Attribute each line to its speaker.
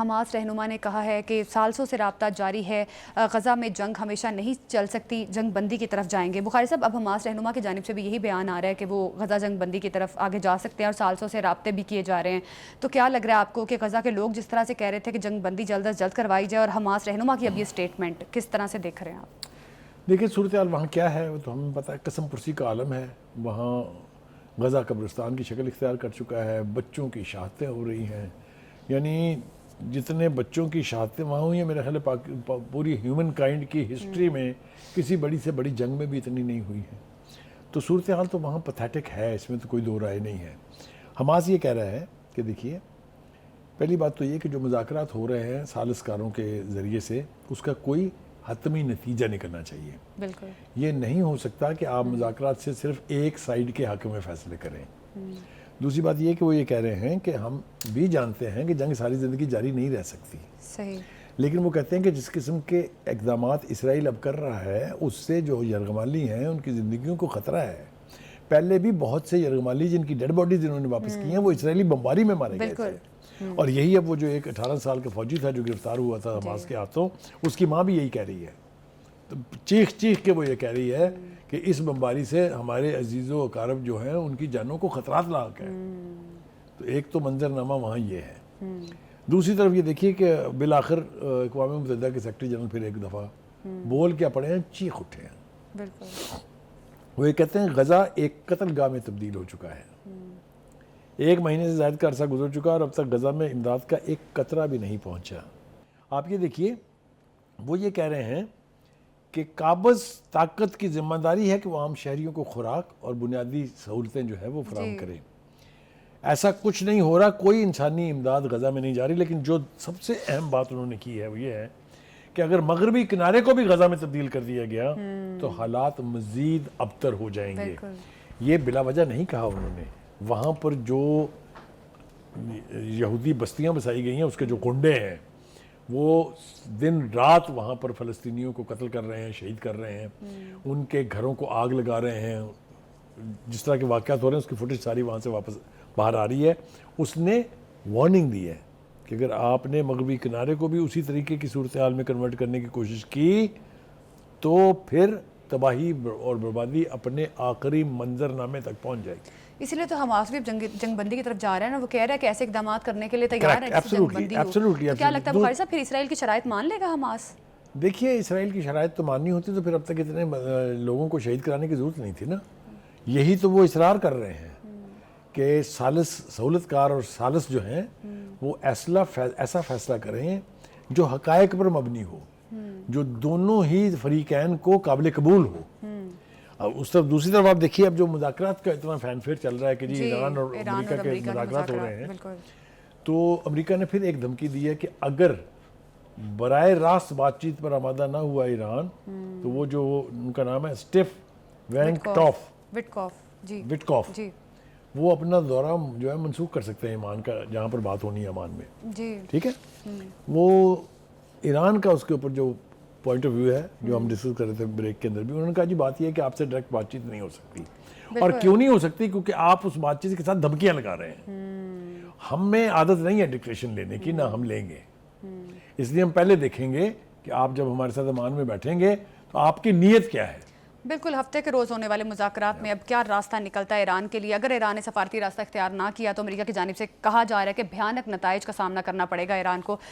Speaker 1: Hamas رہنما نے کہا ہے کہ ثالثوں سے رابطہ جاری ہے، غزہ میں جنگ ہمیشہ نہیں چل سکتی، جنگ بندی کی طرف جائیں گے۔ بخاری صاحب، اب حماس رہنما کی جانب سے بھی یہی بیان آ رہا ہے کہ وہ غزہ جنگ بندی کی طرف آگے جا سکتے ہیں اور ثالثوں سے رابطے بھی کیے جا رہے ہیں۔ تو کیا لگ رہا ہے آپ کو کہ غزہ کے لوگ جس طرح سے کہہ رہے تھے کہ جنگ بندی جلد از جلد کروائی جائے، اور حماس رہنما کی اب یہ سٹیٹمنٹ کس طرح سے دیکھ رہے ہیں آپ؟
Speaker 2: دیکھیں صورتحال وہاں کیا ہے وہ تو ہمیں پتہ ہے، قسم پرسی کا عالم ہے۔ وہاں غزہ قبرستان کی شکل اختیار کر چکا ہے، بچوں کی شہادتیں ہو رہی ہیں، یعنی جتنے بچوں کی شہادتیں وہاں ہوئی ہیں، میرے خیال ہے پوری ہیومن کائنڈ کی ہسٹری میں کسی بڑی سے بڑی جنگ میں بھی اتنی نہیں ہوئی ہے۔ تو صورتحال تو وہاں پتھیٹک ہے، اس میں تو کوئی دو رائے نہیں ہے۔ حماس یہ کہہ رہا ہے کہ دیکھیے، پہلی بات تو یہ کہ جو مذاکرات ہو رہے ہیں ثالث کاروں کے ذریعے سے، اس کا کوئی حتمی نتیجہ نکلنا چاہیے۔
Speaker 1: بالکل
Speaker 2: یہ نہیں ہو سکتا کہ آپ مذاکرات سے صرف ایک سائیڈ کے حق میں فیصلے کریں۔ دوسری بات یہ کہ وہ یہ کہہ رہے ہیں کہ ہم بھی جانتے ہیں کہ جنگ ساری زندگی جاری نہیں رہ سکتی،
Speaker 1: صحیح،
Speaker 2: لیکن وہ کہتے ہیں کہ جس قسم کے اقدامات اسرائیل اب کر رہا ہے اس سے جو یرغمالی ہیں ان کی زندگیوں کو خطرہ ہے۔ پہلے بھی بہت سے یرغمالی جن کی ڈیڈ باڈیز انہوں نے واپس کی ہیں وہ اسرائیلی بمباری میں مارے گئے تھے، اور یہی اب وہ جو ایک 18 سال کا فوجی تھا جو گرفتار ہوا تھا حماس کے ہاتھوں، اس کی ماں بھی یہی کہہ رہی ہے، تو چیخ چیخ کے وہ یہ کہہ رہی ہے کہ اس بمباری سے ہمارے عزیز و اقارب جو ہیں ان کی جانوں کو خطرات لاحق ہیں۔ تو ایک تو منظرنامہ وہاں یہ ہے۔ دوسری طرف یہ دیکھیے کہ بالآخر اقوام متحدہ کے سیکرٹری جنرل پھر ایک دفعہ بول کیا پڑے ہیں، چیخ اٹھے ہیں۔
Speaker 1: بالکل
Speaker 2: وہ یہ کہتے ہیں غزہ ایک قتل گاہ میں تبدیل ہو چکا ہے، 1 مہینے سے زائد کا عرصہ گزر چکا اور اب تک غزہ میں امداد کا ایک قطرہ بھی نہیں پہنچا۔ آپ یہ دیکھیے، وہ یہ کہہ رہے ہیں کہ قابض طاقت کی ذمہ داری ہے کہ وہ عام شہریوں کو خوراک اور بنیادی سہولتیں جو ہے وہ فراہم کرے۔ ایسا کچھ نہیں ہو رہا، کوئی انسانی امداد غزہ میں نہیں جاری، لیکن جو سب سے اہم بات انہوں نے کی ہے وہ یہ ہے کہ اگر مغربی کنارے کو بھی غزہ میں تبدیل کر دیا گیا تو حالات مزید ابتر ہو جائیں گے۔ یہ بلا وجہ نہیں کہا انہوں نے، وہاں پر جو یہودی بستیاں بسائی گئی ہیں اس کے جو گنڈے ہیں وہ دن رات وہاں پر فلسطینیوں کو قتل کر رہے ہیں، شہید کر رہے ہیں، ان کے گھروں کو آگ لگا رہے ہیں، جس طرح کے واقعات ہو رہے ہیں اس کی فوٹیج ساری وہاں سے واپس باہر آ رہی ہے۔ اس نے وارننگ دی ہے کہ اگر آپ نے مغربی کنارے کو بھی اسی طریقے کی صورتحال میں کنورٹ کرنے کی کوشش کی تو پھر تباہی اور بربادی اپنے آخری منظرنامے تک پہنچ جائے گی۔
Speaker 1: اسی لیے تو حماس بھی جنگ بندی کی طرف جا رہا ہے نا، وہ کہہ رہا ہے کہ ایسے اقدامات کرنے کے لیے تیار ہے جس سے جنگ بندی ہو۔ تو کیا لگتا ہے بخاری صاحب، پھر اسرائیل کی شرائط مان لے گا حماس؟
Speaker 2: دیکھیے، اسرائیل کی شرائط تو ماننی ہوتی تو پھر اب تک اتنے لوگوں کو شہید کرانے کی ضرورت نہیں تھی نا۔ یہی تو وہ اصرار کر رہے ہیں کہ سہولت کار اور ثالث جو ہیں وہ ایسا فیصلہ کریں جو حقائق پر مبنی ہو، جو دونوں ہی فریقین کو قابل قبول ہو۔ اس طرف دوسری طرف آپ دیکھیے، اب جو مذاکرات کا اتنا فین فیئر چل رہا ہے کہ جی ایران اور امریکہ کے مذاکرات ہو رہے ہیں، تو امریکہ نے پھر ایک دھمکی دی ہے کہ اگر براہ راست بات چیت پر آمادہ نہ ہوا ایران تو وہ جو ان کا نام ہے اسٹیف وٹکوف، وہ اپنا دورہ جو ہے منسوخ کر سکتے ہیں ایمان کا، جہاں پر بات ہونی ہے امان میں، ٹھیک ہے۔ وہ ایران کا اس کے اوپر جو پوائنٹ آف ویو ہے جو ہم ڈسکس کر رہے تھے بریک کے اندر بھی، انہوں نے کہا جی بات یہ ہے کہ آپ سے ڈائریکٹ بات چیت نہیں ہو سکتی، اور کیوں نہیں ہو سکتی؟ کیونکہ آپ اس بات چیت کے ساتھ دھمکیاں لگا رہے ہیں۔ ہم میں عادت نہیں ہے ڈکٹیشن لینے کی، نہ ہم لیں گے، اس لیے ہم پہلے دیکھیں گے کہ آپ جب ہمارے ساتھ امان میں بیٹھیں گے تو آپ کی نیت کیا ہے۔
Speaker 1: بالکل، ہفتے کے روز ہونے والے مذاکرات میں اب کیا راستہ نکلتا ہے ایران کے لیے؟ اگر ایران نے سفارتی راستہ اختیار نہ کیا تو امریکہ کی جانب سے کہا جا رہا ہے کہ بھیانک نتائج کا سامنا کرنا پڑے گا ایران کو۔